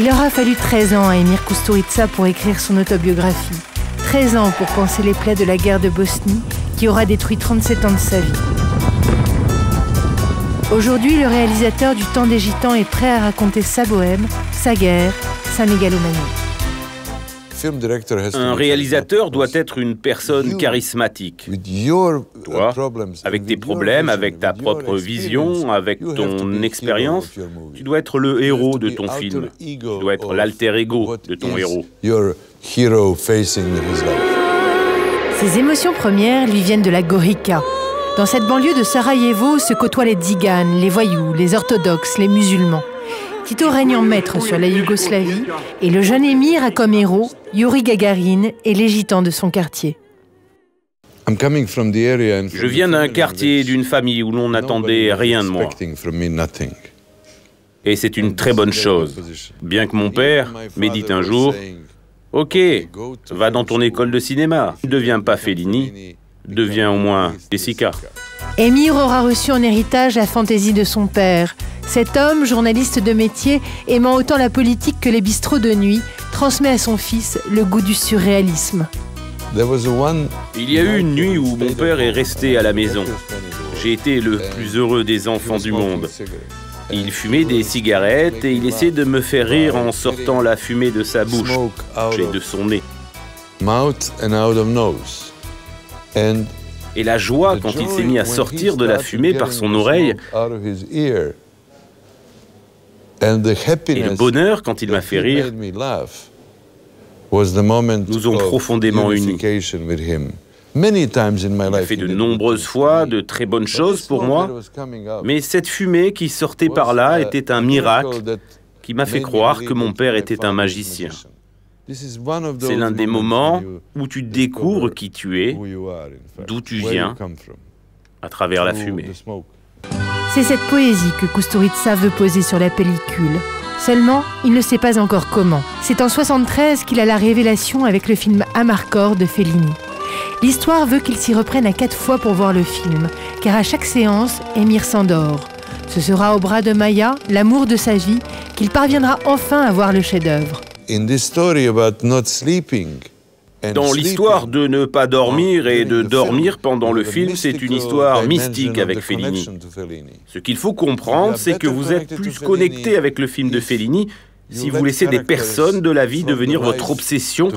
Il aura fallu 13 ans à Emir Kusturica pour écrire son autobiographie. 13 ans pour panser les plaies de la guerre de Bosnie qui aura détruit 37 ans de sa vie. Aujourd'hui, le réalisateur du Temps des Gitans est prêt à raconter sa bohème, sa guerre, sa mégalomanie. Un réalisateur doit être une personne charismatique. Toi, avec tes problèmes, avec ta propre vision, avec ton expérience, tu dois être le héros de ton film. Tu dois être l'alter ego de ton héros. Ses émotions premières lui viennent de la Gorica. Dans cette banlieue de Sarajevo se côtoient les tziganes, les voyous, les orthodoxes, les musulmans. Tito règne en maître sur la Yougoslavie et le jeune émir a comme héros Yuri Gagarin et les gitans de son quartier. Je viens d'un quartier, d'une famille où l'on n'attendait rien de moi. Et c'est une très bonne chose. Bien que mon père m'ait dit un jour, « Ok, va dans ton école de cinéma, ne deviens pas Fellini, deviens au moins Jessica. » Emir aura reçu en héritage la fantaisie de son père. Cet homme, journaliste de métier, aimant autant la politique que les bistrots de nuit, transmet à son fils le goût du surréalisme. Il y a eu une nuit où mon père est resté à la maison. J'ai été le plus heureux des enfants du monde. Il fumait des cigarettes et il essayait de me faire rire en sortant la fumée de sa bouche et de son nez. Et la joie quand il s'est mis à sortir de la fumée par son oreille, et le bonheur quand il m'a fait rire, nous ont profondément unis. Il a fait de nombreuses fois de très bonnes choses pour moi, mais cette fumée qui sortait par là était un miracle qui m'a fait croire que mon père était un magicien. C'est l'un des moments où tu découvres qui tu es, d'où tu viens, à travers la fumée. C'est cette poésie que Kusturica veut poser sur la pellicule. Seulement, il ne sait pas encore comment. C'est en 1973 qu'il a la révélation avec le film Amarcord de Fellini. L'histoire veut qu'il s'y reprenne à 4 fois pour voir le film, car à chaque séance, Emir s'endort. Ce sera au bras de Maya, l'amour de sa vie, qu'il parviendra enfin à voir le chef-d'œuvre. Dans l'histoire de ne pas dormir et de dormir pendant le film, c'est une histoire mystique avec Fellini. Ce qu'il faut comprendre, c'est que vous êtes plus connecté avec le film de Fellini si vous laissez des personnes de la vie devenir votre obsession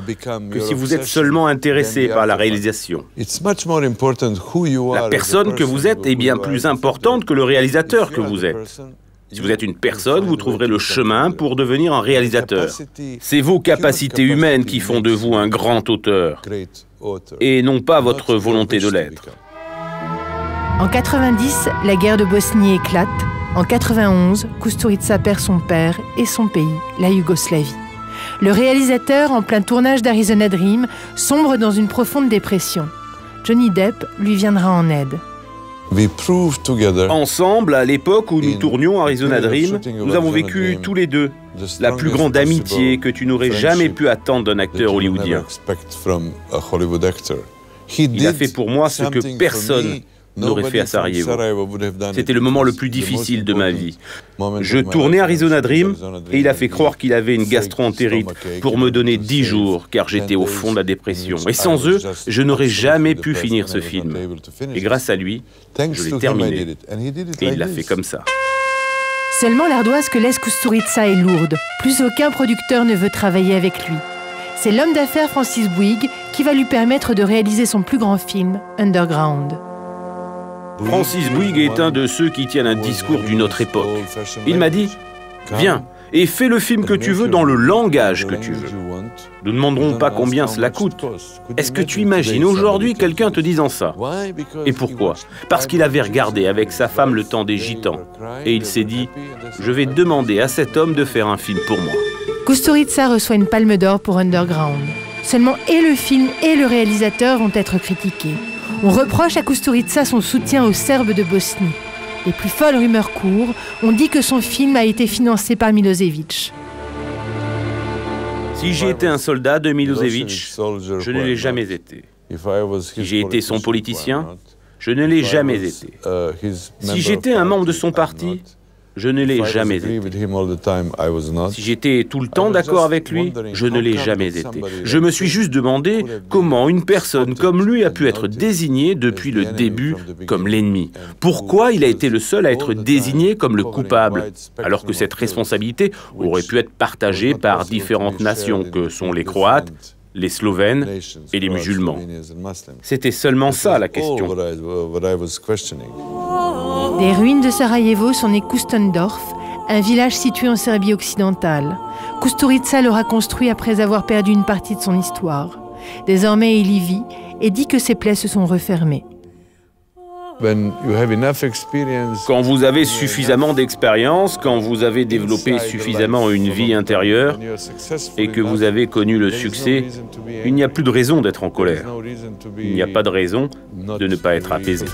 que si vous êtes seulement intéressé par la réalisation. La personne que vous êtes est bien plus importante que le réalisateur que vous êtes. Si vous êtes une personne, vous trouverez le chemin pour devenir un réalisateur. C'est vos capacités humaines qui font de vous un grand auteur, et non pas votre volonté de l'être. En 90, la guerre de Bosnie éclate. En 91, Kusturica perd son père et son pays, la Yougoslavie. Le réalisateur, en plein tournage d'Arizona Dream, sombre dans une profonde dépression. Johnny Depp lui viendra en aide. Ensemble, à l'époque où nous tournions Arizona Dream, nous avons vécu tous les deux la plus grande amitié que tu n'aurais jamais pu attendre d'un acteur hollywoodien. Il a fait pour moi ce que personne n'aurait fait à Sarajevo. C'était le moment le plus difficile de ma vie. Je tournais Arizona Dream et il a fait croire qu'il avait une gastro-entérite pour me donner 10 jours car j'étais au fond de la dépression. Et sans eux, je n'aurais jamais pu finir ce film. Et grâce à lui, je l'ai terminé. Et il l'a fait comme ça. Seulement l'ardoise que laisse Kusturica est lourde. Plus aucun producteur ne veut travailler avec lui. C'est l'homme d'affaires Francis Bouygues qui va lui permettre de réaliser son plus grand film, Underground. Francis Bouygues est un de ceux qui tiennent un discours d'une autre époque. Il m'a dit, viens et fais le film que tu veux dans le langage que tu veux. Nous ne demanderons pas combien cela coûte. Est-ce que tu imagines aujourd'hui quelqu'un te disant ça? Et pourquoi? Parce qu'il avait regardé avec sa femme Le Temps des Gitans. Et il s'est dit, je vais demander à cet homme de faire un film pour moi. Kusturica reçoit une palme d'or pour Underground. Seulement et le film et le réalisateur vont être critiqués. On reproche à Kusturica son soutien aux Serbes de Bosnie. Les plus folles rumeurs courent. On dit que son film a été financé par Milosevic. Si j'ai été un soldat de Milosevic, je ne l'ai jamais été. Si j'ai été son politicien, je ne l'ai jamais été. Si j'étais un membre de son parti, Je ne l'ai jamais été. Si j'étais tout le temps d'accord avec lui, je ne l'ai jamais été. Je me suis juste demandé comment une personne comme lui a pu être désignée depuis le début comme l'ennemi. Pourquoi il a été le seul à être désigné comme le coupable, alors que cette responsabilité aurait pu être partagée par différentes nations que sont les Croates, les Slovènes et les musulmans. C'était seulement ça la question. Des ruines de Sarajevo sont nées Kustendorf, un village situé en Serbie occidentale. Kusturica l'aura construit après avoir perdu une partie de son histoire. Désormais, il y vit et dit que ses plaies se sont refermées. Quand vous avez suffisamment d'expérience, quand vous avez développé suffisamment une vie intérieure et que vous avez connu le succès, il n'y a plus de raison d'être en colère. Il n'y a pas de raison de ne pas être apaisé.